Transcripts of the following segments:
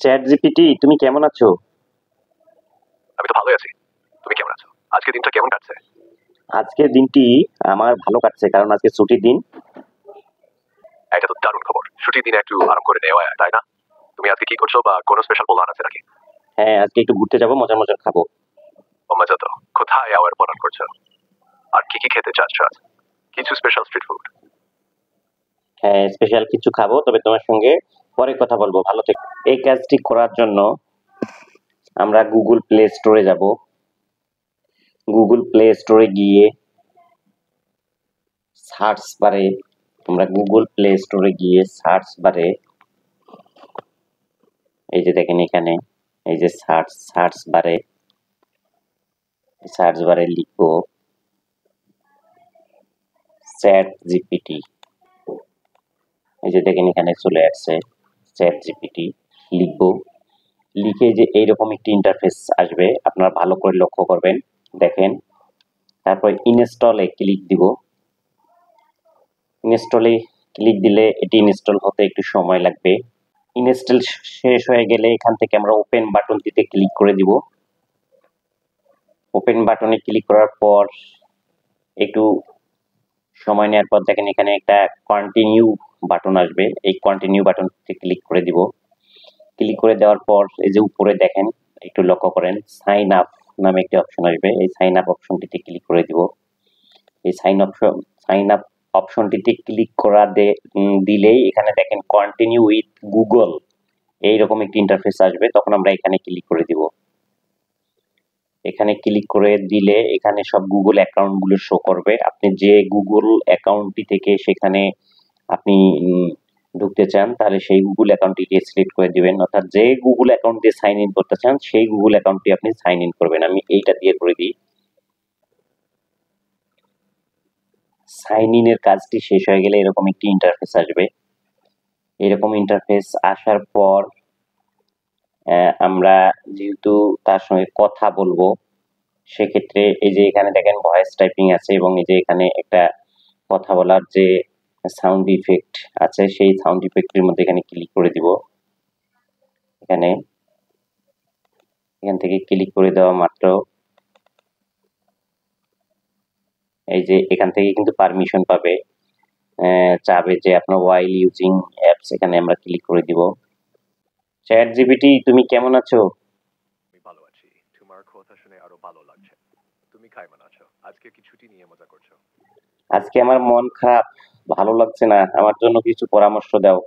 Chat GPT, তুমি কেমন আছো? আমি তো ভালোই আছি। তুমি কেমন আছো? আজকের দিনটা কেমন কাটছে? আজকের দিনটি আমার ভালো কাটছে, কারণ আজকে ছুটির দিন। এটা তো দারুণ খবর। ছুটির দিনে একটু আরাম করে নেওয়া, তাই না? তুমি আজকে কি করছো বা কোনো স্পেশাল প্ল্যান আছে নাকি? হ্যাঁ, আজকে একটু ঘুরতে যাবো, মজার মজার খাবো। ও মজা তো। কোথায় যাওয়ার প্ল্যান করছো? আর কি কি খেতে চাচ্ছ আজ? কিছু স্পেশাল স্ট্রিট ফুড? হ্যাঁ, স্পেশাল কিছু খাবো, তবে তোমার সঙ্গে পরে কথা বলবো। ভালো থেকো। এই কাজটি করার জন্য আমরা গুগল প্লে স্টোরে যাব। গুগল প্লে স্টোরে গিয়ে সার্চ বারে আমরা গুগল প্লে স্টোরে গিয়ে সার্চ বারে এই যে দেখেন এখানে, এই যে সার্চ বারে লিখবো চ্যাট জিপিটি। এই যে দেখেন এখানে চলে আসছে চ্যাট জিপিটি। লিখবো, লিখে যে এইরকম একটি ইন্টারফেস আসবে, আপনারা ভালো করে লক্ষ্য করবেন। দেখেন, তারপর ইনস্টলে ক্লিক দিব। ইনস্টলে ক্লিক দিলে এটি ইনস্টল হতে একটু সময় লাগবে। ইনস্টল শেষ হয়ে গেলে এখান থেকে আমরা ওপেন বাটনটিতে ক্লিক করে দিব। ওপেন বাটনে ক্লিক করার পর একটু সময় নেওয়ার পর দেখেন এখানে একটা কন্টিনিউ বাটন আসবে। এই কন্টিনিউ বাটনটিতে ক্লিক করে দিব। ক্লিক করে দেওয়ার পর এই যে উপরে দেখেন, একটু লক্ষ্য করেন, সাইন আপ নামে একটি অপশন আসবে। এই সাইন আপ অপশনটিতে ক্লিক করে দিব। এই সাইন আপ অপশনটিতে ক্লিক দিলেই এখানে দেখেন কন্টিনিউ উইথ গুগল এইরকম একটি ইন্টারফেস আসবে। তখন আমরা এখানে ক্লিক করে দিব। এখানে ক্লিক করে দিলে এখানে সব গুগল অ্যাকাউন্ট গুলো শো করবে। আপনি যে গুগল অ্যাকাউন্টটি থেকে সেখানে আপনি ঢুকতে চান, তাহলে সেই গুগল অ্যাকাউন্টটিকে সিলেক্ট করে দিবেন। অর্থাৎ যে গুগল অ্যাকাউন্ট দিয়ে সাইন ইন করতে চান সেই গুগল অ্যাকাউন্টটি আপনি সাইন ইন করবেন। আমি এইটা দিয়ে করে দিই। সাইন ইনের কাজটি শেষ হয়ে গেলে এরকম একটি ইন্টারফেস আসবে। এরকম ইন্টারফেস আসার পর আমরা যেহেতু তার সঙ্গে কথা বলবো, সেক্ষেত্রে এই যে এখানে দেখেন ভয়েস টাইপিং আছে, এবং এই যে এখানে একটা কথা বলার যে সাউন্ড ইফেক্ট আছে, সেই সাউন্ড ইফেক্টের মধ্যে এখানে ক্লিক করে দিব। এখান থেকে ক্লিক করে দেওয়া মাত্র এই যে এখান থেকে কিন্তু পারমিশন পাবে, চাবে যে আপনার ওয়াইল ইউজিং অ্যাপস, এখানে আমরা ক্লিক করে দিব। চ্যাট জিপিটি, তুমি কেমন আছো? আমি ভালো আছি। তোমার কথা শুনে আরো ভালো লাগছে। তুমি কেমন আছো? আজকে কি ছুটি নিয়ে মজা করছো? আজকে আমার মন খারাপ, ভালো লাগছে না। আমার জন্য কিছু পরামর্শ দাও।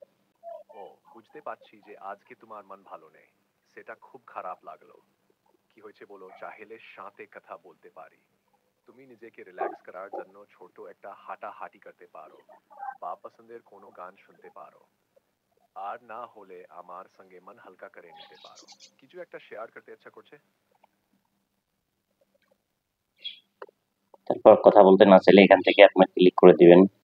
ও, বুঝতে পারছি যে আজকে তোমার মন ভালো নেই। সেটা খুব খারাপ লাগলো। কি হয়েছে বলো, চাইলে সাথে কথা বলতে পারি। তুমি নিজেকে রিল্যাক্স করার জন্য ছোট একটা হাঁটাহাঁটি করতে পারো, বা পছন্দের কোনো গান শুনতে পারো। আর না হলে আমার সঙ্গে মন হালকা করে নিতে পারো। কিছু একটা শেয়ার করতে ইচ্ছা করছে? তারপর কথা বলতে না চাইলে এখান থেকে আপনার ক্লিক করে দিবেন।